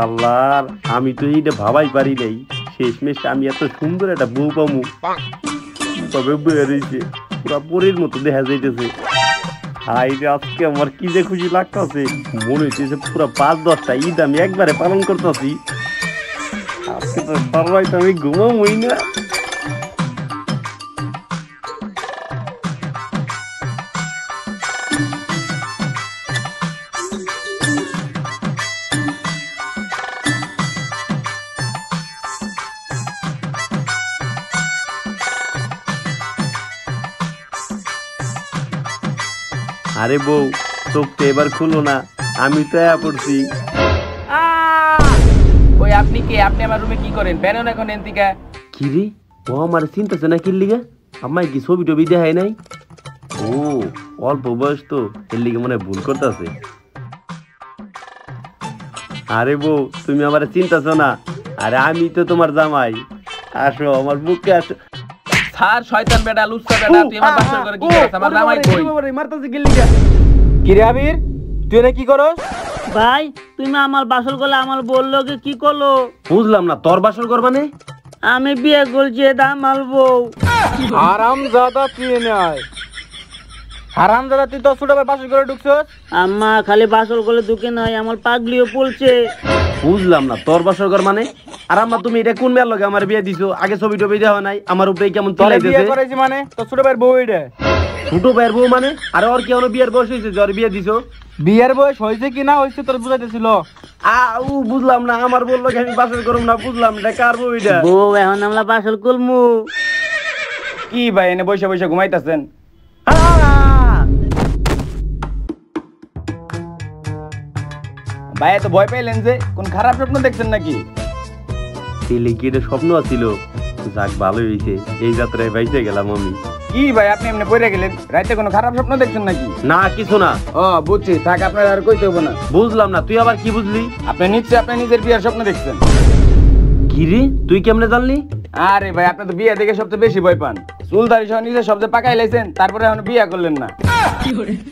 আল্লাহ, আমি তো এইটা ভাবাই পারি নাই শেষমেশ আমি এত সুন্দর একটা বউ পামু। তবে বয়ে রয়েছে পুরা পরীর মতো দেখা যাইতেছে। হাই রে, আজকে আমার কি যে খুশি লাগতেছে, মনে হইতেছে পুরা ৫-১০টা ঈদ আমি একবারে পালন করতেছি। আজকে তো সবাই তো আমি ঘুমামই না। আরে বউ, চোখ তো এবার খুলো না, আমি তো পড়ছি। ওই আপনি কে? আপনি আমার রুমে কি করেন? বেরোন এখন এনতিকা। কি রে, ও আমার চিন্তাছে না কির লিগা? আমায় কি ছবি টবি দেখায় নাই? ও অল্প বয়স তো, এর লিগে মনে ভুল করতেছে। আরে বউ, তুমি আমার চিন্তাছ না, আরে আমি তো তোমার জামাই। আসো আমার বুকে আসো। স্যার শয়তান বেটা, লুচ্চা বেটা, তুই আমার বাসর করে কি করছ? আমার জামাই কই? মারতাছে কি লিগা? কি রে আবির, তুই এটা কি করস? ভাই তুমি আমার বাসর করলে আমার বললো কি করলো? বুঝলাম না, তোর বাসর করবা নে? আমি বিয়ে করছি, দাম মালবো। হারামজাদা তুই নয়, হারামজাদা তুই তো ছোট ভাই বাসর করে ঢুকছস। আম্মা খালি বাসর করলে দুঃখে নয়, আমার পাগলিও পড়ছে। বুঝলাম না, তোর বাসর কর মানে? আর আম্মা তুমি এটা কোন মেয়ের লগে আমার বিয়ে দিছো? আগে ছবি টবি দেওয়া নাই, আমার উপরে কেমন চিল্লাইতেছে। বিয়ে করেছি মানে তোর ছোট ভাইয়ের বউ এটা। ছোট ভাইয়ের বউ মানে? আরে ওর কি হলো, বিয়ের বয়স হয়েছে যে ওর বিয়ে দিছো? বিয়ের বয়স হয়েছে কি না হয়েছে তোর বুঝাইতেছিল। বুঝলাম না, আমার বললো কি আমি বাসর করব না, বুঝলাম না কার বউ এটা। বউ এখন আমরা বাসর করবো। কি ভাই এনে বসে বসে ঘুমাইতেছেন? ভাই এত ভয় পাইলেন যে? কোন খারাপ স্বপ্ন দেখছেন নাকি? ছেলে কি এটা স্বপ্ন আছিল? যাক ভালো হয়েছে, এই যাত্রায় বাইসে গেলাম আমি। কি ভাই আপনি এমনি পড়ে গেলেন? রাতে কোনো খারাপ স্বপ্ন দেখছেন নাকি? না কিছু না। ও বুঝছি, থাক আপনার আর কইতে হবে না। বুঝলাম না, তুই আবার কি বুঝলি? আপনি নিশ্চয়ই আপনি নিজের বিয়ের স্বপ্ন দেখছেন। কি রে, তুই কেমনে জানলি? আরে ভাই আপনি তো বিয়ে দেখে সবচেয়ে বেশি ভয় পান। চুলদারি সহ নিজে সবচেয়ে পাকাই লাইছেন, তারপরে এখন বিয়ে করলেন না।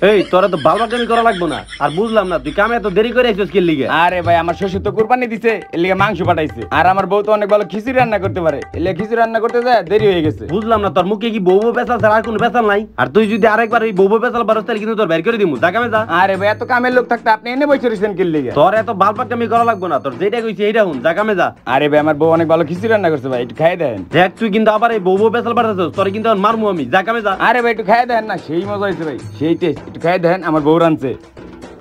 এই তোরা তো বালবাকামি করা লাগবো না। আর বুঝলাম না, তুই কামে এত দেরি করে আইছিস কি লিগে? আরে ভাই আমার শ্বশুর তো কুরবানি দিছে, এর লিগে মাংস পাঠাইছে। আর আমার বউ তো অনেক ভালো খিচুড়ি রান্না করতে পারে, এর লিগে খিচুড়ি রান্না করতে যায় দেরি হয়ে গেছে। বুঝলাম না, তোর মুখে কি বউ বউ পেছাল ছাড়া আর কোনো পেছাল নাই? আর তুই যদি আরেকবার এই বউ বউ পেছাল বারস তাহলে কিন্তু তোর বের করে দিমু। যা কামে যা। আরে ভাই এত কামের লোক থাকতে আপনি এনে বসে রইছেন কি লিগে? তোর এত বালবাকামি করা লাগবো না, তোর যেটা কইছি এইটা হুন, যা কামে যা। আরে ভাই আমার বউ অনেক ভালো খিচুড়ি রান্না করছে ভাই, একটু খাই দেন। দেখ তুই কিন্তু আবার এই বউ বউ পেছাল বাড়াছিস, তোর কিন্তু এখন মারমু আমি। যা কামে যা। আরে ভাই একটু খাই দেন না, সেই মজা হয়েছে ভাই, সেই টেস্ট। একটু খাই দেন, আমার বউ রানছে,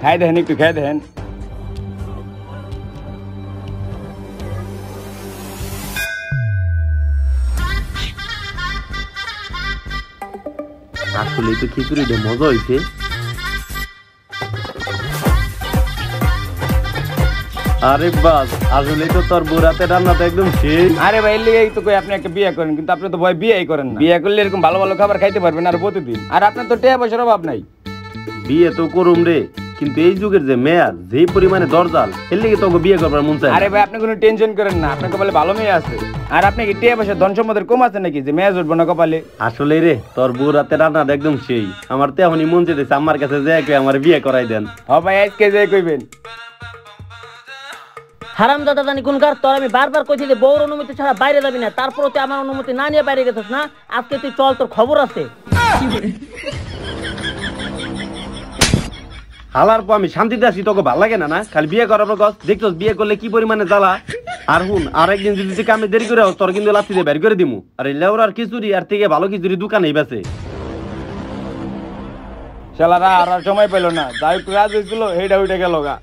খাই দেন একটু খাই দেন। আসলে তো খিচুড়িটা মজা হয়েছে। আরে বাস, আসলে তো তোর বুড়াতে রান্নাটা একদম শেষ। আরে ভাই এর লিগেই তো কই আপনি একটা বিয়ে করেন, কিন্তু আপনি তো ভয় বিয়েই করেন না। বিয়ে করলে এরকম ভালো ভালো খাবার খাইতে পারবেন আর প্রতিদিন। আর আপনার তো টাকা পয়সার অভাব নাই। বিয়ে তো করুম রে, কিন্তু এই যুগের যে মেয়ার যে পরিমাণে দরজাল, এর লিগে তোকে বিয়ে করবার মন চায়। আরে ভাই আপনি কোনো টেনশন করেন না, আপনাকে বলে ভালো মেয়ে আছে। আর আপনি কি টাকা পয়সা ধন সম্পদের কম আছে নাকি যে মেয়ে জুটবো না কপালে? আসলে রে, তোর বউ রাতে রান্নাটা একদম সেই। আমার তো এখনই মন চেয়েছে আমার কাছে যে আমার বিয়ে করাই দেন। হ ভাই আজকে যাই কইবেন। হারামজাদা জানি কোনকার, তোর আমি বারবার কইছি যে বউর অনুমতি ছাড়া বাইরে যাবি না, তারপর তুই আমার অনুমতি না নিয়ে বাইরে গেছিস না। আজকে তুই চল, তোর খবর আছে। হালার পর আমি শান্তিতে আছি, তোকে ভালো লাগে না? না খালি বিয়ে করার পর দেখছস বিয়ে করলে কি পরিমাণে জ্বালা। আর হুন, আর একদিন যদি কামে দেরি করে তোর কিন্তু লাথি দিয়ে বের করে দিমু। আর এই লেওরার খিচুড়ি আর থেকে ভালো খিচুড়ি দোকানেই বেছে। শালারা আর সময় পেল না, যাই একটু রাজ হয়েছিল হেডা উঠে গেল গা।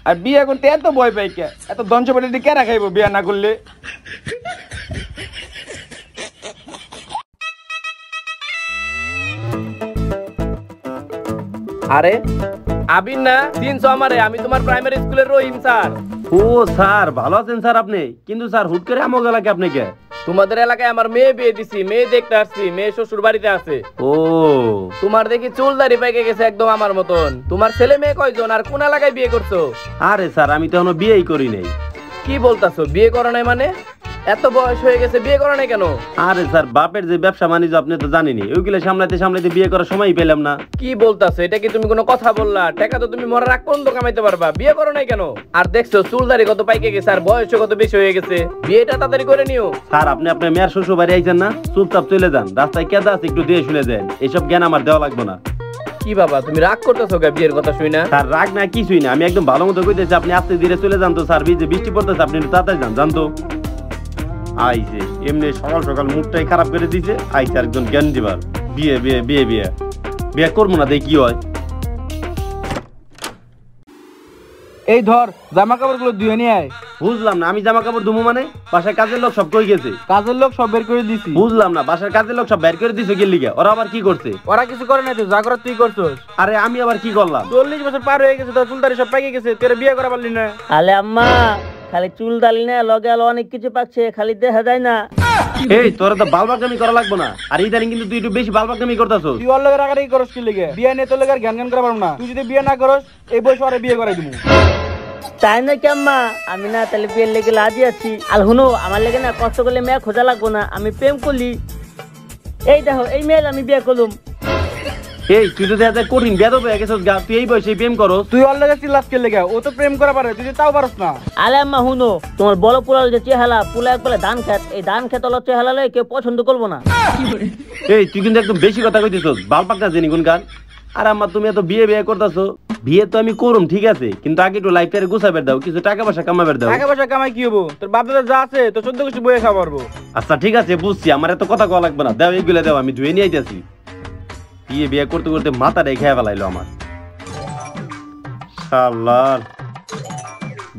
আর বিয়ে করতে এত ভয় পাই কে? এত ধন সম্পত্তি কে রাখাইবো বিয়ে না করলে? আরে আবির না, চিনছো আমারে? আমি তোমার প্রাইমারি স্কুলের রহিম স্যার। ও স্যার, ভালো আছেন স্যার আপনি? কিন্তু স্যার হুট করে আমগ এলাকায় আপনি কে? তোমাদের এলাকায় আমার মেয়ে বিয়ে দিছি, মেয়ে দেখতে আসছি, মেয়ে শ্বশুর বাড়িতে আছে। ও তোমার দেখি চুল দাড়ি পেকে গেছে একদম আমার মতন। তোমার ছেলে মেয়ে কয়জন আর কোন এলাকায় বিয়ে করছো? আরে স্যার আমি তো এখনো বিয়েই করি নাই। কি বলতাছো, বিয়ে করো নাই মানে? এত বয়স হয়ে গেছে বিয়ে করো না কেন? আরে স্যার বাপের যে ব্যবসা বাণিজ্য আপনি তো জানেনই, ওইগুলো সামলাতে সামলাতে বিয়ে করার সময়ই পেলাম না। কি বলতাছো? এটা কি তুমি কোনো কথা বললা? টাকা তো তুমি মরার আগ পর্যন্ত কামাইতে পারবা, বিয়ে করো না কেন? আর দেখছো চুলদারি কত পাইকে গেছে আর বয়স কত বেশি হয়ে গেছে, বিয়েটা তাড়াতাড়ি করে নিও। স্যার আপনি আপনার মেয়ের শ্বশুর বাড়ি আইছেন না, চুপচাপ চলে যান, রাস্তায় কেদা আছে একটু দিয়ে শুনে দেন, এইসব জ্ঞান আমার দেওয়া লাগবে না। কি বাবা তুমি রাগ করতেছো গা বিয়ের কথা শুই না? স্যার রাগ না কিছুই না, আমি একদম ভালো মতো কইতেছি, আপনি আস্তে ধীরে চলে যান তো স্যার, বৃষ্টি পড়তেছে, আপনি একটু তাড়াতাড়ি যান জানতো। আইছে এমনি সকাল সকাল মুখটাই খারাপ করে দিছে, আইছে একজন জ্ঞান দিবার, বিয়ে বিয়ে বিয়ে বিয়ে বিয়ে করবো না, দেখি কি হয়। এই ধর জামা কাপড় গুলো ধুয়ে নিয়ে আয়। বুঝলাম না, আমি জামা কাপড় ধুমু মানে? বাসায় কাজের লোক সব কই গেছে? কাজের লোক সব বের করে দিছি। বুঝলাম না, বাসার কাজের লোক সব বের করে দিছে কি লিগা? ওরা আবার কি করছে? ওরা কিছু করে নাই তো, যা করার তুই করছস। আরে আমি আবার কি করলাম? 40 বছর পার হয়ে গেছে, তোর চুলদারি সব পাইকে গেছে, তোর বিয়ে করা পারলি না। আলে আম্মা খালি চুল দালি না, লগে আলো অনেক কিছু পাচ্ছে, খালি দেখা যায় না। এই তোরা তো বালবাকামি করা লাগবে না, আর ইদানিং কিন্তু তুই একটু বেশি বালবাকামি করতাছস। তুই ওর লগে রাগারাগি করস কি লিগে? বিয়ে নিয়ে তোর লগে আর জ্ঞান করা পারবো না। তুই যদি বিয়ে না করস এই বয়সে আরে বিয়ে করাই দিমু। তাই না কি আম্মা? আমি না তাহলে বিয়ের লেগে লাজি আছি। আর হুনো আমার লেগে না কষ্ট করলে মেয়ে খোঁজা লাগবো না, আমি প্রেম করলি। এই দেখো এই মেয়ে আমি বিয়ে করলুম। এই তুই তো দেখা কঠিন বেদব হয়ে গেছস গা, তুই এই বয়সে প্রেম করস? তুই ওর লগে চিল্লাস কি লিগে? ও তো প্রেম করা পারে, তুই তাও পারস না। আলে আম্মা হুনো, তোমার বড় পোলার যে চেহারা, পোলা এক বলে ধান খেত, এই ধান খেত হলো চেহারা লয় কেউ পছন্দ করবো না। এই তুই কিন্তু একদম বেশি কথা কইতেছস, বাল পাকনা জেনি কোন গান। আর আম্মা তুমি এত বিয়ে বিয়ে করতেছো, বিয়ে তো আমি করুম ঠিক আছে, কিন্তু আগে একটু লাইফটারে গুছাবে দাও, কিছু টাকা পয়সা কামাবে দাও। টাকা পয়সা কামাই কি হবো? তোর বাপ দাদা যা আছে তো 14 কিছু বইয়ে খাওয়া পারবো। আচ্ছা ঠিক আছে বুঝছি, আমার এত কথা কওয়া লাগবে না, দাও এইগুলো দাও, আমি ধুয়ে নিয়ে আইতাছি। বিয়ে বিয়ে করতে করতে মাথা রেখে ফেলাইলো আমার। শালার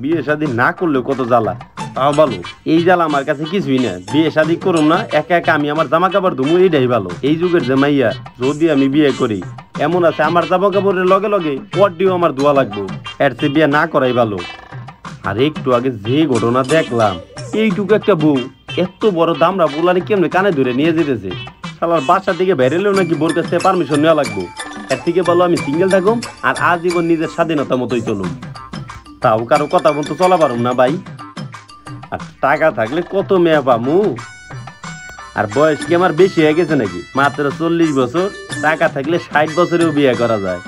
বিয়ে শাদী না করলেও কত জ্বালা, তাও ভালো। এই জ্বালা আমার কাছে কিছুই না, বিয়ে শাদী করুম না, একা একা আমি আমার জামা কাপড় ধুমু, এইটাই ভালো। এই যুগের জামাইয়া যদি আমি বিয়ে করি, এমন আছে আমার জামা কাপড়ের লগে লগে পরটিও আমার ধোয়া লাগবো, এর চেয়ে বিয়ে না করাই ভালো। আর একটু আগে যে ঘটনা দেখলাম, এইটুকু একটা বউ এত বড় দামরা বুলারে কেমনে কানে ধরে নিয়ে যেতেছে। শালার বাসা থেকে বেরেলেও নাকি বোর কাছ থেকে পারমিশন নেওয়া লাগবো। এর থেকে ভালো আমি সিঙ্গেল থাকুম আর আজীবন নিজের স্বাধীনতা মতোই চলুম, তাও কারো কথা বলতে চলা পারুম না ভাই। আর টাকা থাকলে কত মেয়ে পামু, আর বয়স কি আমার বেশি হয়ে গেছে নাকি? মাত্র 40 বছর, টাকা থাকলে 60 বছরেও বিয়ে করা যায়।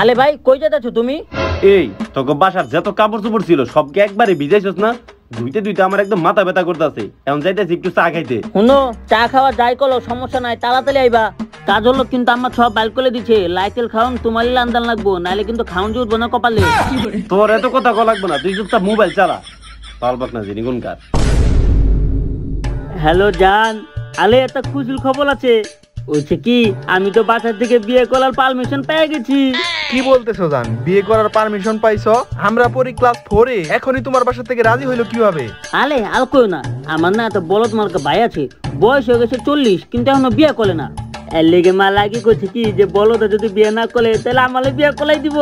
আলে ভাই কই যাচ্ছ তুমি? এই তোকে বাসার যত কাপড় চোপড় ছিল সবকে একবারে ভিজাইছস না? ধুইতে ধুইতে আমার একদম মাথা ব্যথা করতেছে, এখন যাইতেছি একটু চা খাইতে। শুনো চা খাওয়া যাই করো সমস্যা নাই, তাড়াতাড়ি আইবা। কাজ হলো কিন্তু আমার সব বাইল করে দিচ্ছে, লাইটেল খাওন তোমারই লান্দান লাগবো, নাইলে কিন্তু খাওন জুটবো না কপালে। তোর এত কথা কো লাগবে না, তুই চুপচাপ মোবাইল চালা, পালবাক না জিনি কোনকার। হ্যালো জান, আলে একটা খুশির খবর আছে। হয়েছে কি, আমি তো বাসার থেকে বিয়ে করার পারমিশন পেয়ে গেছি। কি বলতেছো জান? বিয়ে করার পারমিশন পাইছো? আমরা পড়ি ক্লাস 4 এ, এখনই তোমার বাসা থেকে রাজি হইলো কিভাবে? আলে আর কই না, আমার না এত বলদ মার্কা ভাই আছে, বয়স হয়ে গেছে 40 কিন্তু এখনো বিয়ে করে না। এর লেগে মা লাগি করছে কি যে বলদ যদি বিয়ে না করে তাহলে আমালে বিয়ে করাই দিব।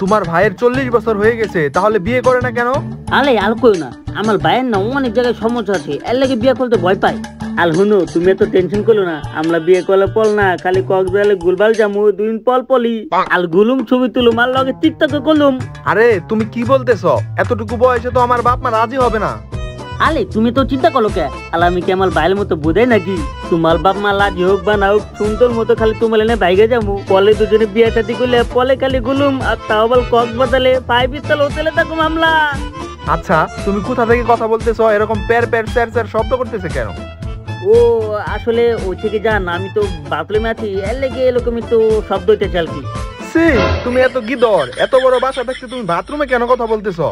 তোমার ভাইয়ের 40 বছর হয়ে গেছে, তাহলে বিয়ে করে না কেন? আলে আর কই না, আমার ভাইয়ের না অনেক জায়গায় সমস্যা আছে, এর লেগে বিয়ে করতে ভয় পাই। আল হুনো তুমি এত টেনশন করলো না, আমরা বিয়ে করলে পল না, খালি কক্সবাজারে গুলবাল যামু, 2 দিন পল পলি আল গুলুম ছবি তুলুম আর লগে টিকটক করলুম। আরে তুমি কি বলতেছো? এতটুকু বয়সে তো আমার বাপ মা রাজি হবে না। আলে তুমি তো চিন্তা করো কে? আল আমি কি আমার ভাইয়ের মতো বোঝাই নাকি? তোমার বাপ মা লাজি হোক বা না হোক, সুন্দর মতো খালি তোমার এনে বাইকে যাবো, পলে দুজনে বিয়ে শাদী করলে পলে খালি গুলুম, আর তাও বল কক্সবাজারে 5 স্টার হোটেলে থাকো মামলা। আচ্ছা তুমি কোথা থেকে কথা বলতেছো? এরকম প্যার প্যার স্যার স্যার শব্দ করতেছে কেন? ও আসলে ওই থেকে জান আমি তো বাথরুমে আছি, এর লেগে এরকম একটু শব্দ হইতেছে আর কি। সি তুমি এত গিদর, এত বড় বাসা থাকতে তুমি বাথরুমে কেন কথা বলতেছো?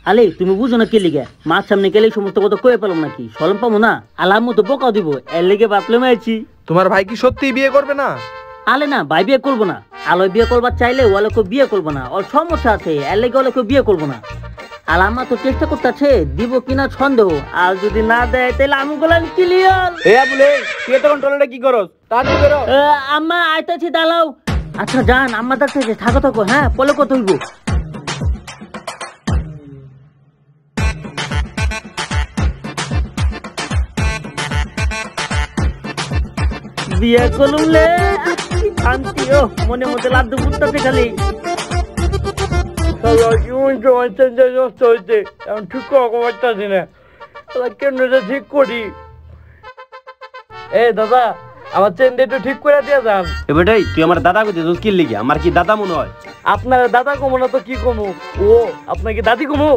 আলে তুমি বুঝো না কি লিগে, মাছ সামনে গেলে সমস্ত কথা কয়ে পেলাম নাকি, সরম পাবো না, আলার মতো বোকা দিব, এর লেগে বাথরুমে আছি। তোমার ভাই কি সত্যি বিয়ে করবে না? আলে না ভাই বিয়ে করবো না, আলো বিয়ে করবার চাইলে ওয়ালে কেউ বিয়ে করবো না, ওর সমস্যা আছে, এর লেগে ওলে কেউ বিয়ে করবো না। আর আমার তো চেষ্টা করতেছে দিব কিনা সন্দেহ, আর যদি না দেয় তাহলে আমি বললাম ক্লিয়ার। এ বলে তুই তো কন্ট্রোলটা কি করস? তাড়াতাড়ি করো। আম্মা আইতাছি দাঁড়াও। আচ্ছা জান আম্মা ডাকতেছে, থাকো থাকো, হ্যাঁ পলে কত হইব। বিয়ে করলুম লে, শান্তি। ও মনে মধ্যে লাড্ডু ফুটতেছে খালি। নষ্ট হয়েছে এখন ঠিক পারতাছি না কেন ঠিক করি। এ দাদা আমার চেনটা একটু ঠিক করে দিয়ে যান। এবারটাই তুই আমার দাদা কইতে কি লিখে আমার কি দাদা মনে হয়? আপনার দাদা কমো না তো কি কমু? ও আপনার কি দাদি কমু?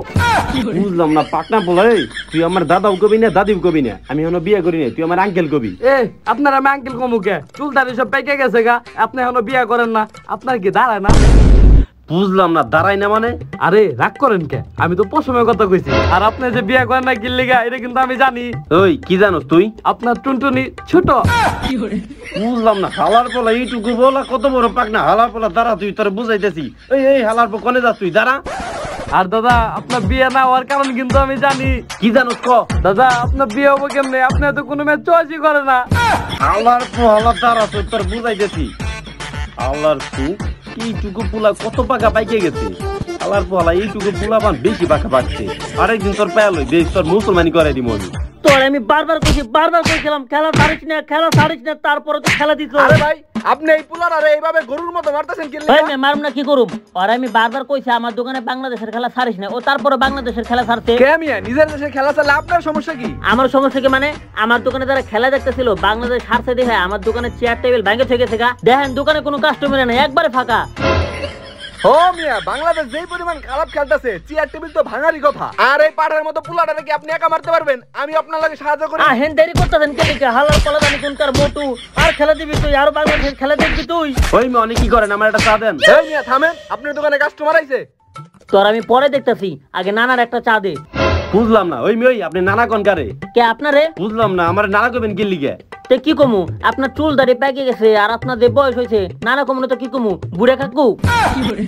বুঝলাম না পাকনা বলাই, তুই আমার দাদাও কবি না দাদিও কবি না, আমি এখনো বিয়ে করি না, তুই আমার আঙ্কেল কবি। এ আপনার আমি আঙ্কেল কমু কে? চুল দাড়ি সব পেকে গেছে গা, আপনি এখনো বিয়ে করেন না, আপনার কি দাঁড়ায় না? বুঝলাম না দাঁড়াই না মানে? আরে রাগ করেন কে? আমি তো পশমের কথা কইছি। আর আপনি যে বিয়ে করেন না কিল্লিগা এটা কিন্তু আমি জানি। ওই কি জানোস তুই? আপনার টুনটুনি ছোট। বুঝলাম না হালার পোলা এইটুকু বলা কত বড় পাকনা। হালার পোলা দাঁড়া, তুই তোর বুঝাইতেছি। এই হালার পো কনে যাস তুই? দাঁড়া। আর দাদা আপনার বিয়ে না হওয়ার কারণ কিন্তু আমি জানি। কি জানোস ক? দাদা আপনার বিয়ে হবো কেমনে? আপনি তো কোনো মেয়ে চয়েসই করে না। হালার পো হালার দাঁড়া, তুই তোর বুঝাইতেছি। হালার পু এইটুকু পোলা কত পাকা পাইকে গেছে। হালার পোলা এইটুকু পোলা বান বেশি পাকা পাকছে। আরেকদিন তোর পেয়াল দেশ তোর মুসলমানি করে দিব আমি। তোর আমি বারবার কইছিলাম খেলা ছাড়িস না তারপরে তো খেলা দিত। আরে ভাই আপনি এই পুলার আরে এইভাবে গরুর মতো মারতেছেন কি ভাই আমি মারুম না কি করুম? আর আমি বারবার কইছি আমার দোকানে বাংলাদেশের খেলা ছাড়িস না, ও তারপরে বাংলাদেশের খেলা ছাড়ছে। কে মিয়া নিজের দেশের খেলা চালে আপনার সমস্যা কি? আমার সমস্যা কি মানে? আমার দোকানে যারা খেলা দেখতেছিল বাংলাদেশ হারছে দেখে আমার দোকানে চেয়ার টেবিল ভেঙে থেকে গেছে গা। দেখেন দোকানে কোনো কাস্টমার নাই, একবারে ফাঁকা। ও মিয়া বাংলাদেশ যেই পরিমাণ খারাপ খেলতেছে চেয়ার টেবিল তো ভাঙারই কথা। আর এই পাড়ার মতো পুলাটারে কি আপনি একা মারতে পারবেন? আমি আপনার লাগে সাহায্য করি। হেন দেরি করতেছেন কে লিখে? হালার পালা জানি কোনকার মোটু। আর খেলা দিবি তুই? আর বাংলাদেশের খেলা দেখবি তুই? ওই মেয়ে অনেক কি করেন, আমার একটা চা দেন। এই মিয়া থামেন, আপনার দোকানে কাস্টমার আইছে। তোর আমি পরে দেখতেছি, আগে নানার একটা চা দে। বুঝলাম না ওই মেয়ে আপনি নানা কোন কারে? কে আপনারে? বুঝলাম না আমার নানা কবেন কি লিখে? তে কি কমু? আপনার চুল দাড়ি পেকে গেছে আর আপনার যে বয়স হয়েছে, নানা কমু না তো কি কমু? বুড়ে কাকু।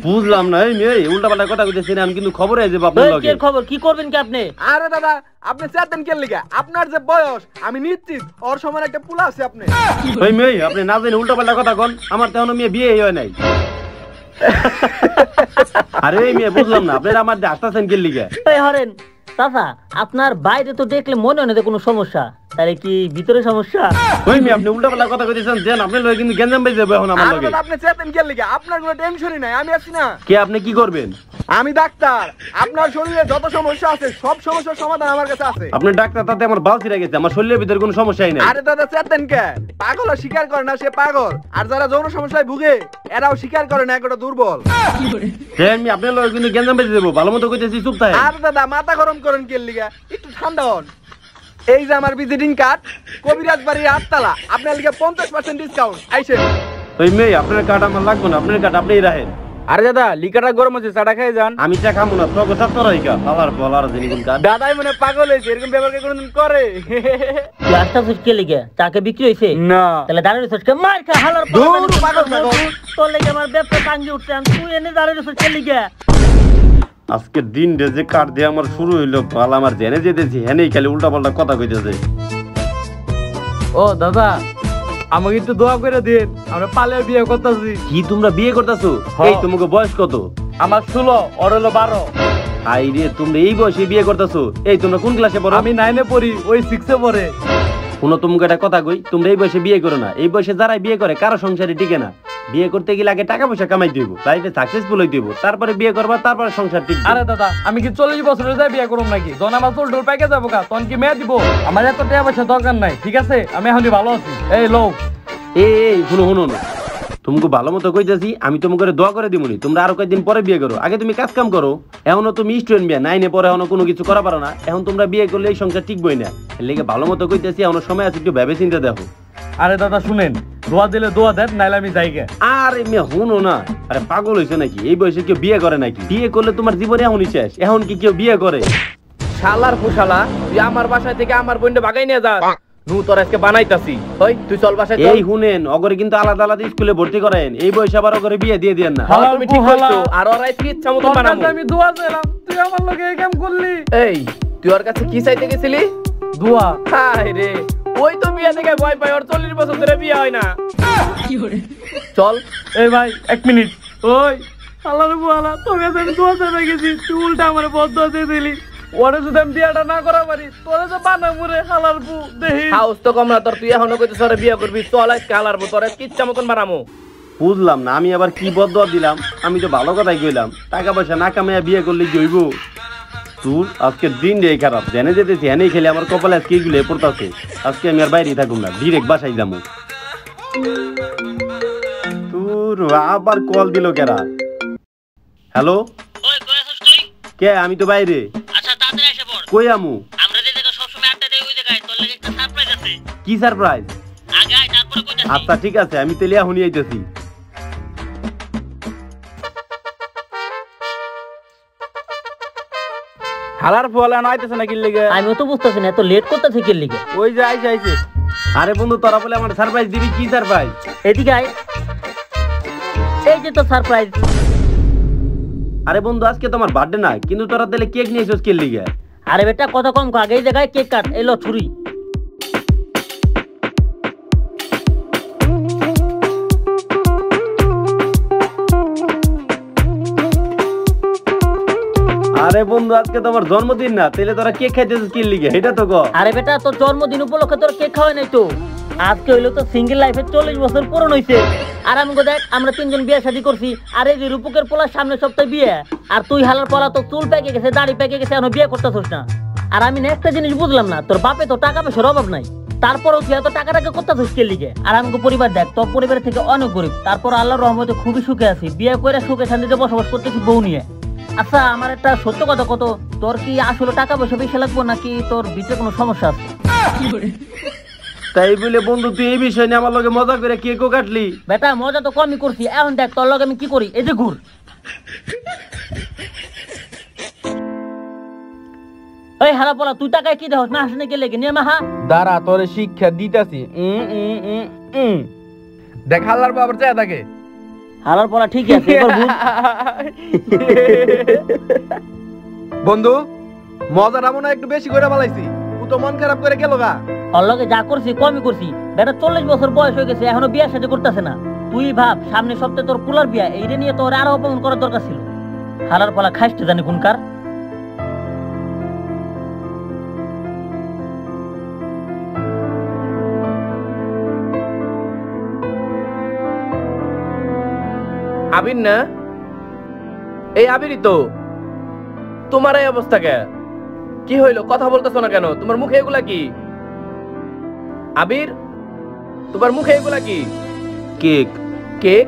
বুঝলাম না এই মেয়ে উল্টা পাল্টা কথা কইতেছি না, আমি কিন্তু খবরে আইছে আপনার লগে। কি খবর? কি করবেন কি আপনি? আরে দাদা আপনি চেতেন কে লিগা? আপনার যে বয়স আমি নিশ্চিত ওর সময় একটা পুলা আছে আপনি। ওই মেয়ে আপনি না জানেন উল্টা পাল্টা কথা কোন, আমার তো এখনো মেয়ে বিয়ে হয় নাই। আরে এই মেয়ে বুঝলাম না আপনি আমার আসতেছেন কি লিখে? এই হরেন চাচা আপনার বাইরে তো দেখলে মনে হয় না কোনো সমস্যা, তাহলে কি ভিতরে সমস্যা? ওই মেয়ে আপনি উল্টা পাল্টা কথা কইতেছেন দেন, আপনি লগে কিন্তু গেঞ্জাম বেজে যাবে এখন আমার আরে লগে। দাদা আপনি চেতেন কে লিগা? আপনার কোনো টেনশনই নাই, আমি আছি না। কে আপনি কি করবেন? আমি ডাক্তার, আপনার শরীরে যত সমস্যা আছে সব সমস্যার সমাধান আমার কাছে আছে। আপনি ডাক্তার, তাতে আমার বাল ছিঁড়ে গেছে, আমার শরীরের ভিতরে কোনো সমস্যাই নাই। আরে দাদা চেতেন কে? পাগল স্বীকার করে না সে পাগল, আর যারা যৌন সমস্যায় ভুগে এরাও স্বীকার করে না একটা দুর্বল। হ্যাঁ আমি আপনার লগে কিন্তু গেঞ্জাম বেজে দেবো, ভালো মতো কইতেছি চুপ থাকেন। আর দাদা মাথা গরম করেন কে লিগা? একটু ঠান্ডা হন। এই যে আমার ভিজিটিং কার্ড, কবিরাজ বাড়ির 8 তলা, আপনার লিগে 50% ডিসকাউন্ট আইছেন। ওই মেয়ে আপনার কার্ড আমার লাগবে না, আপনার কার্ড আপনিই রাখেন। আরে দাদা লিকাটা গরম আছে, চাটা খেয়ে যান। আমি চা খাবো না, তোকে ছাত্র রাইকা পালার বলার দিন কোন কার্ড। দাদাই মনে পাগল হয়েছে, এরকম ব্যবহার কে কোনদিন করে? গ্লাসটা ফুটকে লেগে চাকে বিক্রি হয়েছে না তাহলে দাঁড়িয়ে ফুটকে মার খা হালার দূর পাগল পাগল। তোর লেগে আমার ব্যবসা ভাঙি উঠছে, তুই এনে দাঁড়িয়ে ফুটকে লেগে। আজকে দিন যে কার্ড দিয়ে আমার শুরু হইলো, পাল আমার জেনে যেতেছি হেনেই খালি উল্টা পাল্টা কথা কইতেছে। ও দাদা আমাকে একটু দোয়া করে দিন, আমরা পালে বিয়ে করতেছি। কি তোমরা বিয়ে করতেছো? এই তোমাকে বয়স কত? আমার 16, ওর হলো 12। আই রে তোমরা এই বয়সে বিয়ে করতেছো? এই তোমরা কোন ক্লাসে পড়ো? আমি 9 এ পড়ি, ওই 6 এ পড়ে। শুনো তোমাকে একটা কথা কই, তোমরা এই বয়সে বিয়ে করো না। এই বয়সে যারা বিয়ে করে কারো সংসারে টিকে না। বিয়ে করতে গেলে আগে টাকা পয়সা কামাইতে হইব, লাইফে সাকসেসফুল হইতে হইব, তারপরে বিয়ে করবা, তারপরে সংসার টিকবে। আরে দাদা আমি কি 40 বছরে যাই বিয়ে করব নাকি? যখন আমার চুল টুল পাইকে যাবো কা তখন কি মেয়ে দিব? আমার এত টাকা পয়সা দরকার নাই, ঠিক আছে? আমি এখনই ভালো আছি। এই লোক এই শুনো শুনো না, তোমাকে ভালো মতো কইতেছি, আমি তোমাকে দোয়া করে দিমুনি, তোমরা আরো কয়েকদিন পরে বিয়ে করো। আগে তুমি কাজ কাম করো, এখনো তুমি স্টুডেন্ট বিয়ে 9 এ পরে এখনো কোনো কিছু করা পারো না। এখন তোমরা বিয়ে করলে এই সংসার টিকবই না। এর লেগে ভালো মতো কইতেছি, এখনো সময় আছে, একটু ভেবে চিন্তা দেখো। আরে দাদা শুনেন, দোয়া দিলে দোয়া দেন, নাইলে আমি যাই গে। আরে মেয়ে শুনো না, আরে পাগল হইছে নাকি? এই বয়সে কেউ বিয়ে করে নাকি? বিয়ে করলে তোমার জীবনে এখনই শেষ। এখন কি কেউ বিয়ে করে? শালার ফুশালা, তুই আমার বাসায় থেকে আমার বোনটা ভাগাই নিয়ে যা। নু তোর আজকে বানাইতাছি। ওই তুই চল বাসায় চল। এই শুনেন, অগরে কিন্তু আলাদা আলাদা স্কুলে ভর্তি করেন। এই বয়সে আবার অগরে বিয়ে দিয়ে দেন না। হ্যাঁ তুমি ঠিক কইছো, আর ওরাই কি ইচ্ছা মতো বানাবো। আমি দোয়া চাইলাম, তুই আমার লগে এই কাম করলি। এই তুই ওর কাছে কি চাইতে গেছিলি? দোয়া। হায় রে, ওই তো বিয়ে থেকে ভয় পায়, ওর 40 বছর ধরে বিয়ে হয় না। চল। এই ভাই 1 মিনিট। ওই আল্লাহর বুয়ালা, তোর কাছে আমি দোয়া চাইতে গেছি, তুই উল্টা আমারে বদদোয়া দিয়ে দিলি। ওরে যদি আমি বিয়েটা না করা পারি, তোরে যে বানাবো রে হালার বু দেখি। হাউস তো কম না তোর, তুই এখনো কইতেছ ওরে বিয়ে করবি। চল আজকে হালার বু, তোর আজকে ইচ্ছা মতন বানামো। বুঝলাম না, আমি আবার কি বদয়া দিলাম? আমি তো ভালো কথাই কইলাম, টাকা পয়সা না কামাইয়া বিয়ে করলে কি হইব? তোর আজকের দিন রে খারাপ, জেনে যেতেছি এনেই খেলে আমার কপালে আজকে এইগুলো পড়তাছে। আজকে আমি আর বাইরেই থাকুম না, ডিরেক্ট বাসায় যাবো। তোর আবার কল দিল কেরা? হ্যালো, ওই কই আছিস তুই? কে? আমি তো বাইরে। আচ্ছা তাড়াতাড়ি এসে পড়। কই আমু? আমরা যে জায়গা সব সময় আড্ডা দেই ওই জায়গায় তোর লাগি একটা সারপ্রাইজ আছে। কি সারপ্রাইজ? আগে আয় তারপরে কইতাছি। আচ্ছা ঠিক আছে, আমি তেলিয়া হুনি আইতেছি। হালার ফুয়ালা আইতেছে না কি লিগে? আমিও তো বুঝতেছি না এত লেট করতেছে কি লিগে। ওই যে আইছে আইছে। আরে বন্ধু, তোরা বলে আমার সারপ্রাইজ দিবি? কি সারপ্রাইজ? এদিকে আয়, এই যে তো সারপ্রাইজ। আরে বন্ধু, আজকে তোমার বার্থডে না, কিন্তু তোরা তাহলে কেক নিয়ে এসেছিস কি লিগে? আরে বেটা কত কম আগে এই জায়গায় কেক কাট, এলো ছুরি। আরে বন্ধু, আজকে তোমার জন্মদিন না, তাহলে তোরা কেক খাইতেছিস কি লিগে? এটা তো কর। আরে বেটা তোর জন্মদিন উপলক্ষে তোর কেক খাওয়াই নাই তো। আজকে হইলো তো সিঙ্গেল লাইফে 40 বছর পূরণ হইছে। আর আমি দেখ আমরা তিনজন বিয়ে শাদী করছি, আর এই যে রূপকের পোলার সামনে সপ্তাহে বিয়ে, আর তুই হালার পোলা তো চুল পেকে গেছে, দাড়ি পেকে গেছে, এখনো বিয়ে করতেছিস না। আর আমি না একটা জিনিস বুঝলাম না, তোর বাপে তো টাকা পয়সার অভাব নাই, তারপরেও তুই এত টাকাটাকে করতেছিস কে লিগে? আর আমাকে পরিবার দেখ, তোর পরিবার থেকে অনেক গরিব, তারপর আল্লাহর রহমতে খুবই সুখে আছি, বিয়ে করে সুখে শান্তিতে বসবাস করতেছি বউ নিয়ে। আচ্ছা আমার একটা সত্য কথা কত, তোর কি আসলে টাকা পয়সা বেশি লাগবো নাকি তোর ভিতরে কোনো সমস্যা আছে? তাই বলে বন্ধু তুই এই বিষয় নিয়ে আমার লগে মজা করে কেকও কাটলি? বেটা মজা তো কমই করছি, এখন দেখ তোর লগে আমি কি করি, এই যে ঘুর। এই হারা পলা তুই টাকায় কি দেখ না হাসনে কে লেগে নিয়ে মাহা। দাঁড়া তোরে শিক্ষা দিতাছি। দেখ হালার বাবার চায় থাকে। হারার পলা ঠিক আছে, এবার ঘুর। বন্ধু মজাটা মনে হয় একটু বেশি করে বালাইছি, ও তো মন খারাপ করে গেল গা। ওর লগে যা করছি কমই করছি, বেটা 40 বছর বয়স হয়ে গেছে এখনো বিয়ে সাথে করতেছে না। তুই ভাব সামনে সপ্তাহে তোর পুলার বিয়া, এইটা নিয়ে তোর আরো অপমান করার দরকার ছিল। হালার পলা খাইতে জানি কোনকার। আবির না? এই আবিরই তো। তোমার এই অবস্থা কে? কি হইলো, কথা বলতেছো না কেন? তোমার মুখে এগুলা কি? আবির তোমার মুখে এগুলা কি? কেক। কেক?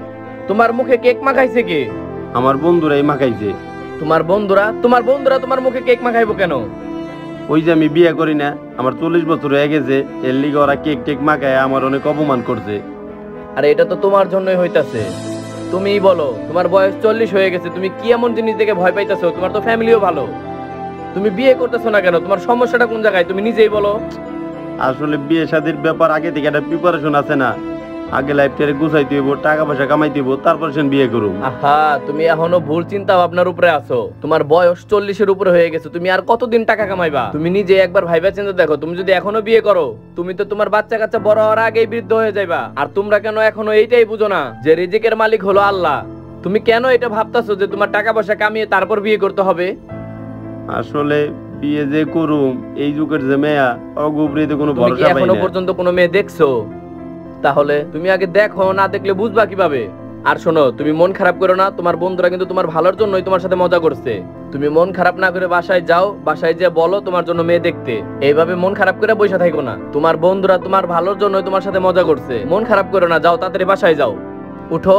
তোমার মুখে কেক মাখাইছে কে? আমার বন্ধুরাই মাখাইছে। তোমার বন্ধুরা? তোমার বন্ধুরা তোমার মুখে কেক মাখাইবো কেন? ওই যে আমি বিয়ে করি না, আমার 40 বছর হয়ে গেছে, এর লিগে ওরা কেক টেক মাখায় আমার অনেক অপমান করছে। আরে এটা তো তোমার জন্যই হইতাছে। তুমিই বলো, তোমার বয়স 40 হয়ে গেছে, তুমি কি এমন জিনিস দেখে ভয় পাইতেছো? তোমার তো ফ্যামিলিও ভালো, তুমি বিয়ে করতেছো না কেন? তোমার সমস্যাটা কোন জায়গায় তুমি নিজেই বলো। আসলে বিয়ে শাদীর ব্যাপার আগে থেকে একটা প্রিপারেশন আছে না, আগে লাইফটারে গুছাইতে হইব, টাকা পয়সা কামাইতে হইব, তারপর সে বিয়ে করুম। আহা, তুমি এখনো ভুল চিন্তা ভাবনার উপরে আছো। তোমার বয়স 40-এর উপরে হয়ে গেছে, তুমি আর কতদিন টাকা কামাইবা? তুমি নিজে একবার ভাইবা চিন্তা দেখো, তুমি যদি এখনো বিয়ে করো, তুমি তো তোমার বাচ্চা কাচ্চা বড় হওয়ার আগেই বৃদ্ধ হয়ে যাইবা। আর তোমরা কেন এখনো এইটাই বুঝো না যে রিজিকের মালিক হলো আল্লাহ? তুমি কেন এটা ভাবতাছো যে তোমার টাকা পয়সা কামিয়ে তারপর বিয়ে করতে হবে? আসলে বিয়ে যে করুম, এই যুগের যে মেয়া অগুবরিতে কোনো তুমি কি ভরসা পাই এখনো না। পর্যন্ত কোনো মেয়ে দেখছো? তাহলে তুমি আগে দেখো, না দেখলে বুঝবা কিভাবে? আর শোনো, তুমি মন খারাপ করো না, তোমার বন্ধুরা কিন্তু তোমার ভালোর জন্যই তোমার সাথে মজা করছে। তুমি মন খারাপ না করে বাসায় যাও, বাসায় যে বলো তোমার জন্য মেয়ে দেখতে। এইভাবে মন খারাপ করে বসে থাকো না, তোমার বন্ধুরা তোমার ভালোর জন্যই তোমার সাথে মজা করছে। মন খারাপ করো না, যাও তাড়াতাড়ি বাসায় যাও, উঠো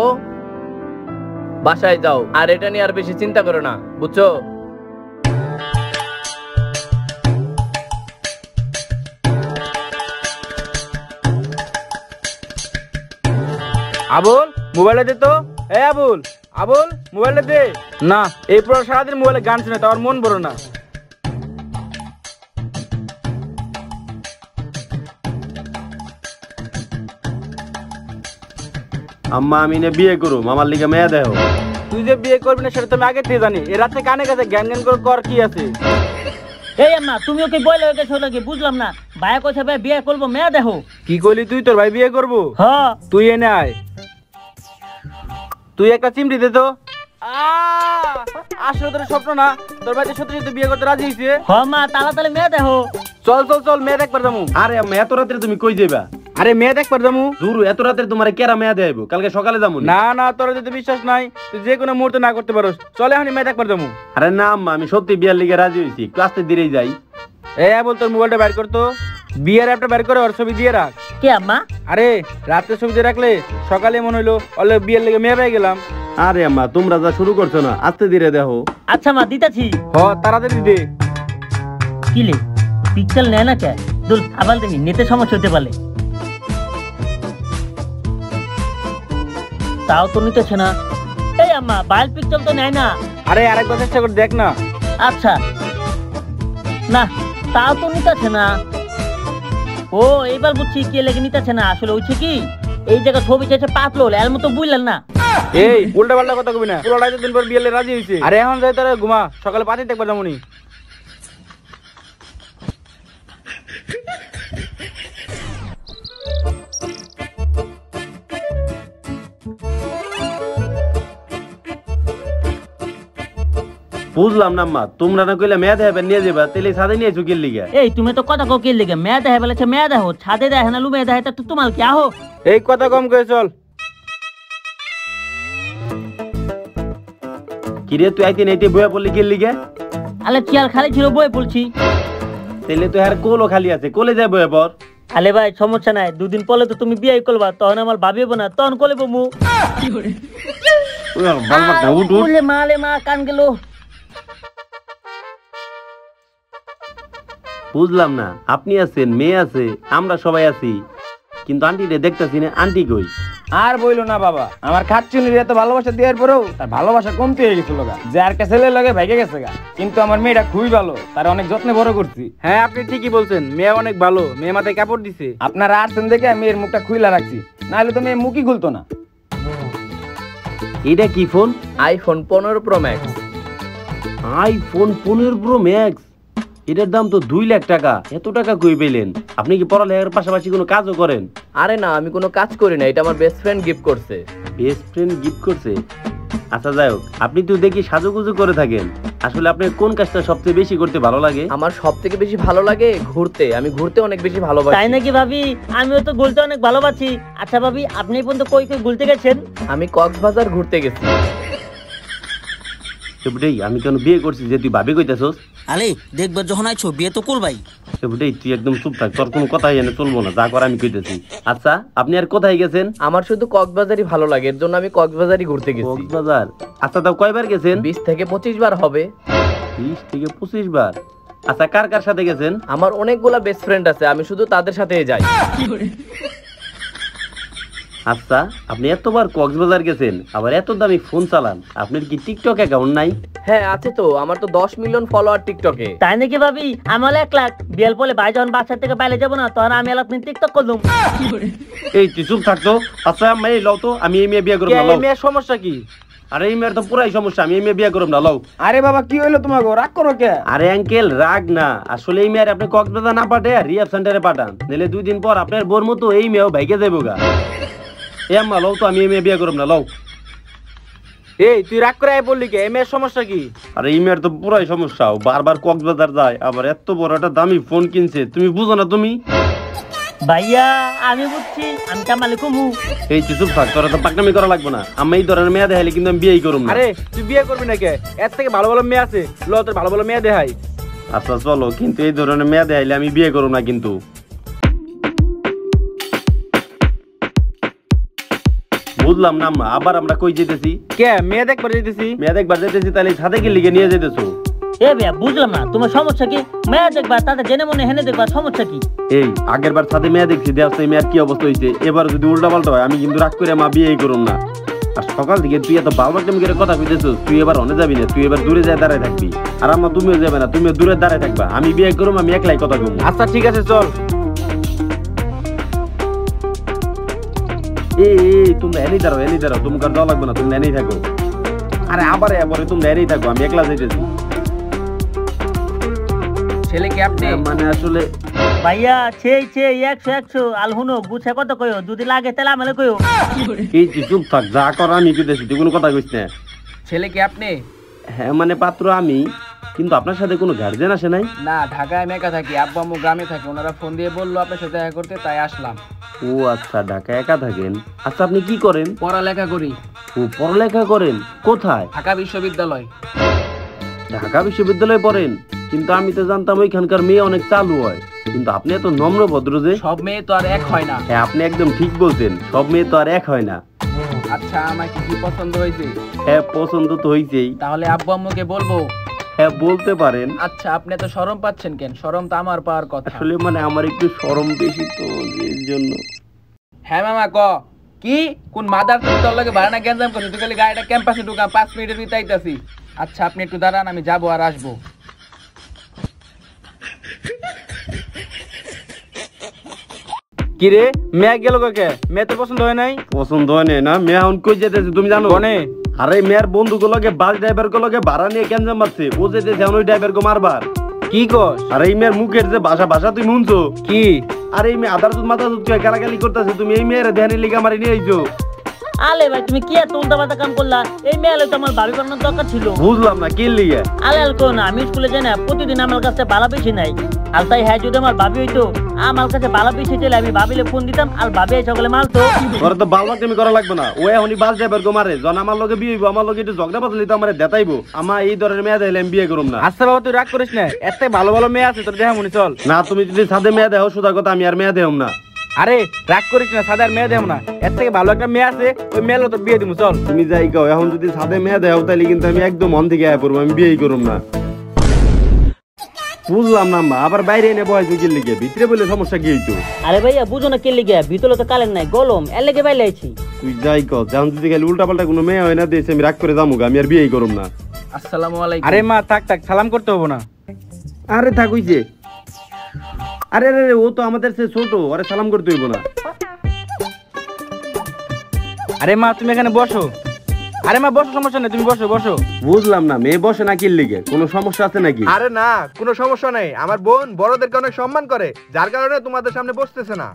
বাসায় যাও। আর এটা নিয়ে আর বেশি চিন্তা করো না, বুঝছো? আবুল মোবাইলটা দে তো। এই আবুল, আবুল মোবাইলটা দে না। এই পুরো সারাদিন মোবাইলে গান শুনে তো আমার মন ভরে না। আম্মা আমি না বিয়ে করুম, আমার লিগে মেয়া দেখো। তুই যে বিয়ে করবি না সেটা তো আমি আগে থেকে জানি। এ রাতে কানে কাছে জ্ঞান জ্ঞান করে কর কি আছে? এই আম্মা তুমি ওকে বলে ওকে ছোট কি বুঝলাম না, ভাইয়া কইছে ভাই বিয়ে করবো মেয়া দেখো। কি কইলি তুই? তোর ভাই বিয়ে করবো? হ্যাঁ তুই এনে আয়, তুই একটা চিমটি দে তো। আসলে তোর স্বপ্ন না, তোর ভাই সত্যি সত্যি বিয়ে করতে রাজি হয়েছে। হ্যাঁ মা তাড়াতাড়ি মেয়া দেখো। চল চল চল, মেয়ে একবার যাবো। আরে আম্মা এত রাত্রে তুমি কই যাইবা? আরে মেয়ে দেখবার যাবো। দূর এত রাতে তোমার কেরা মেয়া দেব, কালকে সকালে যাবো। না না, তোর যদি বিশ্বাস নাই তুই যে কোনো মুহূর্তে না করতে পারোস, চলে এখন মেয়ে দেখবার যাবো। আরে না আম্মা, আমি সত্যি বিয়ার লিগে রাজি হয়েছি, ক্লাসে দিরেই যাই। বল তোর মোবাইলটা বের করতো, বিয়ের অ্যাপটা বের করে ওর ছবি দিয়ে রাখ। কে আম্মা? আরে রাত্রে ছবি দিয়ে রাখলে সকালে মনে হইলো অলে বিয়ের লেগে মেয়ে পেয়ে গেলাম। আরে আম্মা, তোমরা যা শুরু করছো না, আস্তে ধীরে দেখো। আচ্ছা মা, দিতাছি। তাড়াতাড়ি দে। কি লে, পিক্সেল নেয় না কে? দুল আবার দেখি, নেতে সমস্যা হতে পারে। তাও তো নিতেছে না। এই আম্মা, বাইল পিক্সেল তো নেয় না। আরে আরেকবার চেষ্টা করে দেখ না। আচ্ছা, না তাও তো নিতেছে না। ও এইবার বুঝছি কে লেগে নিতেছে না। আসলে হচ্ছে কি, এই জায়গা ছবি চাইছে পাতলো, এর মতো বুঝলেন না। এই উল্টা পাল্টা কথা কবি না, পুরোটাই দিন পর বিয়েলে রাজি হয়েছে। আরে এখন যাই তারা ঘুমা, সকালে পাতি দেখবার যেমনই। বুঝলাম না আম্মা, তোমরা না কইলে মেয়া দেবে নিয়ে যাবা, তাহলে সাথে নিয়ে চুকির লিগে। এই তুমি তো কথা কে লেগে মেয়া দেখাই বলেছে, মেয়া দেখো ছাদে দেখে না, লুমে দেখে তো তোমার কি আহো। এই কথা কম করে চল। কিরে তুই আইতে নাইতে বইয়া পড়লি কি লিগে? আলে চেয়ার খালি ছিল, বই বলছি। তাহলে তো আর কোলও খালি আছে, কোলে যায় বইয়া পর। আলে ভাই সমস্যা নাই, দুদিন পরে তো তুমি বিয়ে করবা, তখন আমার ভাবিব না, তখন কোলে বমু। মালে মা কান গেল। বুঝলাম না, আপনি আছেন, মেয়ে আছে, আমরা সবাই আছি, কিন্তু আন্টি রে দেখতেছি না। আন্টি কই? আর বইলো না বাবা, আমার খাচ্চুনির এত ভালোবাসা দেওয়ার পরেও তার ভালোবাসা কমতে হয়ে গেছিল গা, যে আর ছেলে লগে ভাইগে গেছে গা। কিন্তু আমার মেয়েটা খুবই ভালো, তার অনেক যত্নে বড় করছি। হ্যাঁ আপনি ঠিকই বলছেন, মেয়ে অনেক ভালো, মেয়ে মাথায় কাপড় দিছে। আপনারা আসছেন দেখে মেয়ের মুখটা খুইলা রাখছি, নাহলে তো মেয়ে মুখই খুলতো না। এটা কি phone? IPhone 15 pro max. IPhone 15 pro max? এটার দাম তো 2 লাখ টাকা। এত টাকা কই পেলেন? আপনি কি পড়ালেখার পাশাপাশি কোনো কাজও করেন? আরে না, আমি কোনো কাজ করি না, এটা আমার বেস্ট ফ্রেন্ড গিফট করছে। বেস্ট ফ্রেন্ড গিফট করছে? আচ্ছা যাই হোক, আপনি তো দেখি সাজুগুজু করে থাকেন, আসলে আপনার কোন কাজটা সবচেয়ে বেশি করতে ভালো লাগে? আমার সব থেকে বেশি ভালো লাগে ঘুরতে, আমি ঘুরতে অনেক বেশি ভালোবাসি। তাই নাকি ভাবি? আমিও তো ঘুরতে অনেক ভালোবাসি। আচ্ছা ভাবি, আপনি এই পর্যন্ত কই কই ঘুরতে গেছেন? আমি কক্সবাজার ঘুরতে গেছি। সেবুটাই আমি কেন বিয়ে করছি যে তুই ভাবি কইতাছস? আলে দেখবার যখন আইছো বিয়ে তো করবাই। সেবুটাই তুই একদম চুপ থাক, তোর কোনো কথাই এনে চলবো না, যা কর আমি কইতেছি। আচ্ছা আপনি আর কোথায় গেছেন? আমার শুধু কক্সবাজারই ভালো লাগে, এর জন্য আমি কক্সবাজারই ঘুরতে গেছি। কক্সবাজার? আচ্ছা তাও কয়বার গেছেন? 20 থেকে 25 বার হবে। 20 থেকে 25 বার? আচ্ছা কার কার সাথে গেছেন? আমার অনেকগুলা বেস্ট ফ্রেন্ড আছে, আমি শুধু তাদের সাথেই যাই। আচ্ছা আপনি এতবার কক্সবাজার গেছেন, আবার এত দামি ফোন চালান, আপনার কি টিকটক অ্যাকাউন্ট নাই? হ্যাঁ আছে তো, আমার তো 10 মিলিয়ন ফলোয়ার টিকটকে। তাই নাকি ভাবি? আমার 1 লাখ। বিয়ের পরে ভাই যখন বাসা থেকে বাইরে যাবো না, তখন আমি এলাক টিকটক করলাম। এই তুই চুপ থাকতো। আচ্ছা আমি লও তো, আমি এই মেয়ে বিয়ে করব না। লও। মেয়ের সমস্যা কি? আরে এই মেয়ের তো পুরাই সমস্যা, আমি এই মেয়ে বিয়ে করব না। লও। আরে বাবা কি হইলো তোমাকে, রাগ করো কে? আরে আঙ্কেল রাগ না, আসলে এই মেয়ের আপনি কক্সবাজার না পাঠায় রিহাব সেন্টারে পাঠান, নাহলে 2 দিন পর আপনার বোর মতো এই মেয়েও ভাইগে যাইবো গা। এ আম্মা লও তো, আমি এই মেয়ে বিয়ে করব না। লও। এই তুই রাগ করে বললি কে? এই মেয়ের সমস্যা কি? আরে এই মেয়ের তো পুরাই সমস্যা, ও বারবার কক্সবাজার যায়, আবার এত বড় একটা দামি ফোন কিনছে, তুমি বুঝো না তুমি? ভাইয়া আমি বুঝছি, আমি কামালে কমু। এই তুই চুপ থাক, তোরা তো পাকনামি করা লাগবে না, আমি এই ধরনের মেয়ে দেখাইলে কিন্তু আমি বিয়েই করব না। আরে তুই বিয়ে করবি না কে? এর থেকে ভালো ভালো মেয়ে আছে, ল তোর ভালো ভালো মেয়ে দেখাই। আচ্ছা চলো, কিন্তু এই ধরনের মেয়ে দেখাইলে আমি বিয়ে করব না কিন্তু। বুঝলাম না আম্মা, আবার আমরা কই যেতেছি? কে মেয়ে দেখবার যেতেছি? মেয়ে দেখবার যেতেছি, তাহলে ছাদে কি লিগে নিয়ে যেতেছো? এ ভাইয়া বুঝলাম না, তোমার সমস্যা কি? মেয়ে দেখবা, তাতে জেনে মনে হেনে দেখবা, সমস্যা কি? এই আগের বার ছাদে মেয়ে দেখছি, দেখছো মেয়ের কি অবস্থা হয়েছে, এবার যদি উল্টা পাল্টা হয় আমি কিন্তু রাগ করে মা বিয়েই করুম না। আর সকাল থেকে তুই এত বাবা কেমন করে কথা কইতেছিস, তুই এবার অনে যাবি না, তুই এবার দূরে যায় দাঁড়ায় থাকবি, আর আম্মা তুমিও যাবে না, তুমিও দূরে দাঁড়ায় থাকবা, আমি বিয়ে করুম, আমি একলাই কথা কম। আচ্ছা ঠিক আছে চল। এই তোমরা এনেই দাঁড়াও, তোমাকে আর যাওয়া লাগবে না, তুমি এনেই থাকো। আরে আবার এবারে তুমি এনেই থাকো, আমি একলা যাইতেছি। ছেলে কি আপনি? মানে আসলে ভাইয়া সেই 100 আলহুনো গুছে কত কইও, যদি লাগে তাহলে আমালে কইও। এই তুই চুপ থাক, যা কর আমি কইতেছি, তুই কোনো কথা কইস না। ছেলে কি আপনি? হ্যাঁ মানে পাত্র আমি, কিন্তু আপনার সাথে কোনো গার্জেন আসে নাই? না, ঢাকায় আমি একা থাকি, আব্বু আম্মু গ্রামে থাকে, ওনারা ফোন দিয়ে বললো আপনার সাথে দেখা করতে, তাই আসলাম। ও আচ্ছা, ঢাকা একা থাকেন। আচ্ছা আপনি কি করেন? পড়ালেখা করি, ও পড়ালেখা করেন, কোথায়? ঢাকা বিশ্ববিদ্যালয়। ঢাকা বিশ্ববিদ্যালয়ে পড়েন? কিন্তু আমি তো জানতাম ওইখানকার মেয়ে অনেক চালু হয়, কিন্তু আপনি এত নম্র ভদ্র যে। সব মেয়ে তো আর এক হয় না। হ্যাঁ আপনি একদম ঠিক বলছেন, সব মেয়ে তো আর এক হয় না। আচ্ছা আমাকে কি পছন্দ হয়েছে? হ্যাঁ পছন্দ তো হয়েছেই। তাহলে আব্বু আম্মুকে বলবো? হ্যাঁ বলতে পারেন। আচ্ছা আপনি তো শরম পাচ্ছেন কেন? শরম তো আমার পাওয়ার কথা। আসলে মানে আমার একটু শরম বেশি তো, এর জন্য। হ্যাঁ মামা ক কি কোন মাদার তোর লাগে ভাড়া না গ্যাঞ্জাম করছিস? তুই খালি গাড়িটা ক্যাম্পাসে ঢুকা, 5 মিনিটের ভিতরে আইতাছি। আচ্ছা আপনি একটু দাঁড়ান, আমি যাবো আর আসবো। কি রে, মেয়ে গেল কাকে? মেয়ে তো পছন্দ হয় নাই। পছন্দ হয় না? মেয়ে এখন কই যেতেছে তুমি জানো? কোনে? আরে মেয়ের বন্ধু গুলোকে, বাস ড্রাইভার গুলোকে ভাড়া নিয়ে কেন মারছে, ও যেতেছে ওই ড্রাইভার গো মারবার। কি কস? আরে এই মেয়ের মুখের যে ভাষা তুই শুনছো? কি? আরে এই মেয়ে আধার দুধ মাথা দুধ গালাগালি করতেছে, তুমি এই মেয়ের ধ্যানের লিগা মারি নিয়ে আইছো। আলে ভাই তুমি কি এত উল্টাপাল্টা কাম করলা? এই মেয়ে তো আমার ভাবি বানানোর দরকার ছিল। বুঝলাম না কি লিগে। আলে আল না, আমি স্কুলে যাই না, প্রতিদিন আমার কাছে বালা বেশি নাই। আর তাই হ্যাঁ যদি আমার ভাবি হইতো, আমার কাছে বালা বেশি চলে আমি ভাবিলে ফোন দিতাম, আর ভাবি এই সকালে মারতো। ওরা তো বালবা তুমি করা লাগবে না, ও এখনই বাস ড্রাইভার গো মারে। জন আমার লগে বিয়ে হইব, আমার লগে একটু ঝগড়া বাজলি তো আমার দেখাইবো। আমার এই ধরনের মেয়ে দেখলে আমি বিয়ে করুম না। আচ্ছা বাবা তুই রাগ করিস না, এত ভালো ভালো মেয়ে আছে তোর দেখা মনে চল। না তুমি যদি সাথে মেয়ে দেখো সুদা কথা, আমি আর মেয়ে দেহম না। আরে রাগ করিস না, সাদার মেয়ে দেব না, এর থেকে ভালো একটা মেয়ে আছে, ওই মেয়ে তোর বিয়ে দিব চল। তুমি যাই কও, এখন যদি সাথে মেয়ে দেও তাহলে কিন্তু আমি একদম মন থেকে আয়া পড়বো, আমি বিয়েই করুম না। বুঝলাম না মা, আবার বাইরে এনে বয়স কি লিখে, ভিতরে বলে সমস্যা কি হইতো? আরে ভাইয়া বুঝো না কে লিগে, ভিতরে তো কালেন নাই, গলম এর লেগে বাইলে আইছি। তুই যাই কও, যখন যদি খালি উল্টা পাল্টা কোনো মেয়ে হয় না দিয়েছে, আমি রাগ করে যাবো, আমি আর বিয়েই করুম না। আসসালামু আলাইকুম। আরে মা থাক থাক, সালাম করতে হবো না। আরে থাক হইছে। আরে আরে ও তো আমাদের সে ছোট, আরে সালাম করতে হইব না। আরে মা তুমি এখানে বসো। আরে মা বসো, সমস্যা নেই, তুমি বসো বসো। বুঝলাম না, মেয়ে বসে না কি লিগে, কোনো সমস্যা আছে নাকি? আরে না, কোনো সমস্যা নেই। আমার বোন বড়দেরকে অনেক সম্মান করে, যার কারণে তোমাদের সামনে বসতেছে না।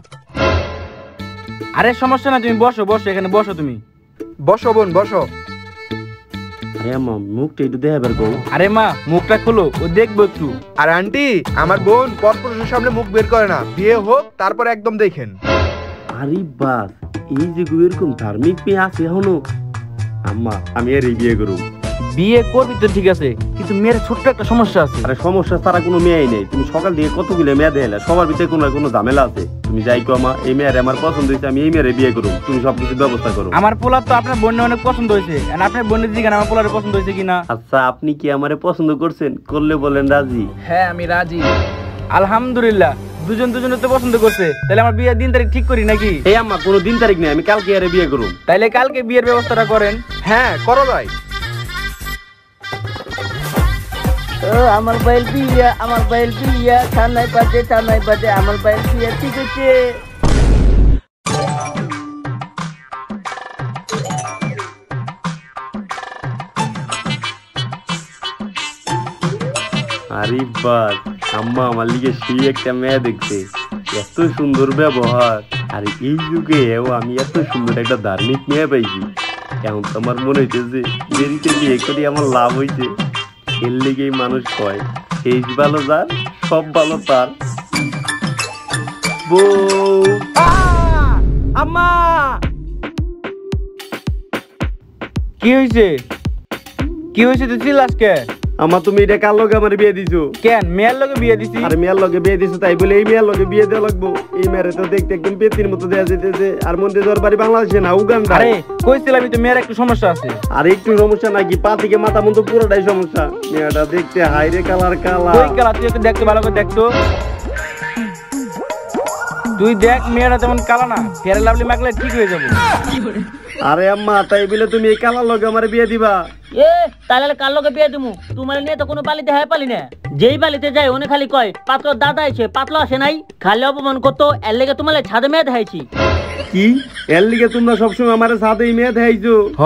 আরে সমস্যা না, তুমি বসো বসো, এখানে বসো তুমি। বসো বোন বসো। আরে আম্মা মুখটা একটু দেখাবার কও। আরে মা মুখটা খোলো, ও দেখবো একটু। আর আন্টি, আমার বোন পরপুরুষের সামনে মুখ বের করে না, বিয়ে হোক তারপর একদম দেখেন। আরে বাস, এই যে এরকম ধার্মিক মেয়ে আছে এখনো। আম্মা আমি আর এই বিয়ে করুম। বিয়ে করবি তো ঠিক আছে, কিন্তু মেয়ের ছোট্ট একটা সমস্যা আছে। আরে সমস্যা তারা কোনো মেয়েই নেই, তুমি সকাল থেকে কতগুলো মেয়ে দেখলে, সবার ভিতরে কোনো না কোনো ঝামেলা আছে। তুমি যাই কো মা, এই মেয়ের আমার পছন্দ হয়েছে, আমি এই মেয়ের বিয়ে করুম, তুমি সবকিছু ব্যবস্থা করো। আমার পোলার তো আপনার বোনের অনেক পছন্দ হয়েছে, আর আপনার বোনের দিকে আমার পোলার পছন্দ হয়েছে কিনা। আচ্ছা আপনি কি আমারে পছন্দ করছেন? করলে বলেন রাজি। হ্যাঁ আমি রাজি। আলহামদুলিল্লাহ, দুজন দুজনের তো পছন্দ করছে, তাহলে আমার বিয়ের দিন তারিখ ঠিক করি নাকি? এই আম্মা কোনো দিন তারিখ নেই, আমি কালকে আরে বিয়ে করুম। তাইলে কালকে বিয়ের ব্যবস্থাটা করেন। হ্যাঁ করো যায়। আমার বাইল বিয়া, আমার বাইল বিয়া, থানায় বাজে আমার বাইল বিয়া ঠিক আছে। আরে বাস, আম্মা আমার লিগে সেই একটা মেয়ে দেখছে, এত সুন্দর ব্যবহার। আর এই যুগে আমি এত সুন্দর একটা ধার্মিক মেয়ে পাইছি। এখন তো আমার মনে হইতেছে দেরিতে বিয়ে করি আমার লাভ হইছে। এর লিগেই মানুষ কয় শেষ ভালো যার, সব ভালো তার। বউ আম্মা কি হয়েছে? কি হয়েছে তুই চিল্লাস কে? আমার তুমি এটা কার লগে আমার বিয়ে দিছো? কেন মেয়ের লগে বিয়ে দিছি? আর মেয়ের লগে বিয়ে দিছো তাই বলে এই মেয়ের লগে বিয়ে দেওয়া লাগবো? এই মেয়ের তো দেখতে একদম পেতির মতো দেয়া যেতেছে, আর মধ্যে তোর বাড়ি বাংলাদেশে না উগান্ডা। আরে কইছিলাম তো মেয়ের একটু সমস্যা আছে। আর একটু সমস্যা নাকি, পা থেকে মাথা মতো পুরোটাই সমস্যা। মেয়েটা দেখতে হাইরে কালার কালা। কই কালা? তুই একটু দেখতে ভালো করে দেখতো। তুই দেখ মেয়েটা তেমন কালা না, ফেয়ার লাভলি মাখলে ঠিক হয়ে যাবে। আরে আম্মা তাই বলে তুমি এই কালার লগে আমার বিয়ে দিবা? এ তাহলে কার লগে বিয়ে দিমু? তোমার নিয়ে তো কোনো বালিতে হ্যাঁ পালি না। যেই বালিতে যায় উনি খালি কয় পাত্র দাদা আছে, পাতলা আসে নাই, খালি অপমান করতো। এর লেগে তোমার ছাদে মেয়ে দেখাইছি। কি এর লিগে তোমরা সবসময় আমার সাথে মেয়ে দেখাইছো? হ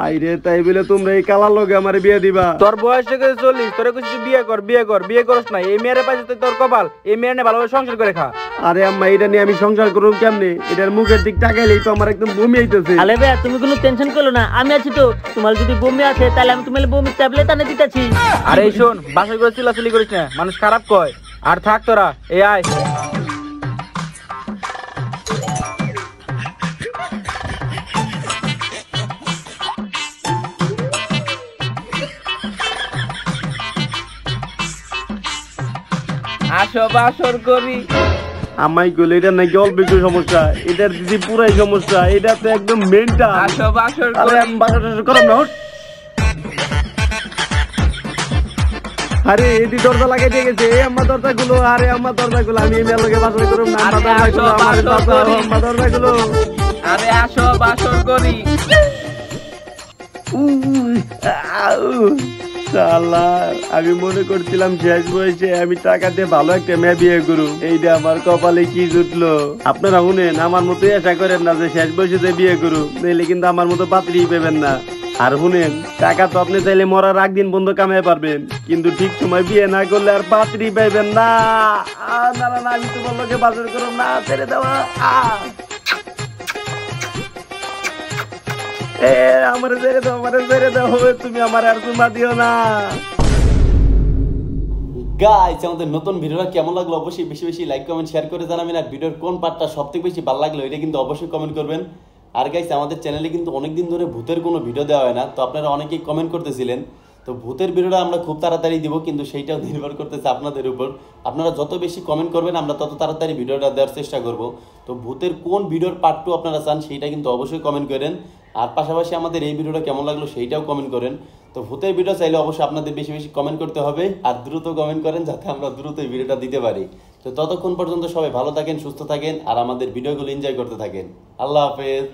আইরে তাই বলে তোমরা এই কালার লগে আমার বিয়ে দিবা? তোর বয়স থেকে 40, তোরে কিছু বিয়ে কর, বিয়ে করস না। এই মেয়ের পাইছে তোর কপাল, এই মেয়ের নিয়ে ভালোভাবে সংসার করে খা। আরে আম্মা এটা নিয়ে আমি সংসার করব কেমনে? এটার মুখের দিক তাকাইলেই তো আমার একদম বমি আইতেছে। আলে ভাই তুমি কোনো টেনশন করো না, আমি আছি তো। তোমার যদি বমি আছে তাহলে আমি তোমার বমি ট্যাবলেট আনে দিতেছি। আরে শোন, বাসায় করে চিল্লাচিল্লি করিস না, মানুষ খারাপ কয়। আর থাক তোরা, এই আয়। আসো বাসর করি। আমাই কইলে এটা নাকি অল্প একটু সমস্যা, এটার দিদি পুরাই সমস্যা, এটা তো একদম মেন্টাল। আসো বাসর আরে করি। আমি বাসা টাসা করব না, হট। আরে এটি দরজা লাগাই দিয়ে গেছে, এই আম্মা দরজা গুলো, আরে আম্মা দরজা গুলো, আমি এমএল লগে বাসা করব না, আম্মা আরে দরজা গুলো, আসো, আমার বাসর দরজা, করি। আম্মা দরজা গুলো। আরে আসো বাসর করি। শালা, আমি মনে করছিলাম শেষ বয়সে আমি টাকা দিয়ে ভালো একটা মেয়ে বিয়ে করু, এইটা আমার কপালে কি জুটলো। আপনারা শুনেন, আমার মতোই আশা করেন না যে শেষ বয়সে যে বিয়ে করু, নইলে কিন্তু আমার মতো পাত্রী পেবেন না। আর শুনেন, টাকা তো আপনি চাইলে মরার আগ দিন বন্ধ কামাই পারবেন, কিন্তু ঠিক সময় বিয়ে না করলে আর পাত্রী পাইবেন না। না না না, আমি তোমার লোকে বাজার করব না, ছেড়ে দেওয়া। আমার ছেড়ে দাও, আমার ছেড়ে দাও, তুমি আমার আর চুমা দিও না। গাইস, আমাদের নতুন ভিডিওটা কেমন লাগলো অবশ্যই বেশি বেশি লাইক কমেন্ট শেয়ার করে জানাবেন। আর ভিডিওর কোন পার্টটা সবথেকে বেশি ভালো লাগলো এটা কিন্তু অবশ্যই কমেন্ট করবেন। আর গাইস, আমাদের চ্যানেলে কিন্তু অনেকদিন ধরে ভূতের কোনো ভিডিও দেওয়া হয় না, তো আপনারা অনেকেই কমেন্ট করতেছিলেন। তো ভূতের ভিডিওটা আমরা খুব তাড়াতাড়ি দিব, কিন্তু সেইটাও নির্ভর করতেছে আপনাদের উপর। আপনারা যত বেশি কমেন্ট করবেন আমরা তত তাড়াতাড়ি ভিডিওটা দেওয়ার চেষ্টা করব। তো ভূতের কোন ভিডিওর পার্ট 2 আপনারা চান সেইটা কিন্তু অবশ্যই কমেন্ট করেন। আর পাশাপাশি আমাদের এই ভিডিওটা কেমন লাগলো সেইটাও কমেন্ট করেন। তো ভূতের ভিডিও চাইলে অবশ্যই আপনাদের বেশি বেশি কমেন্ট করতে হবে, আর দ্রুত কমেন্ট করেন যাতে আমরা দ্রুত এই ভিডিওটা দিতে পারি। তো ততক্ষণ পর্যন্ত সবাই ভালো থাকেন, সুস্থ থাকেন, আর আমাদের ভিডিওগুলো এনজয় করতে থাকেন। আল্লাহ হাফেজ।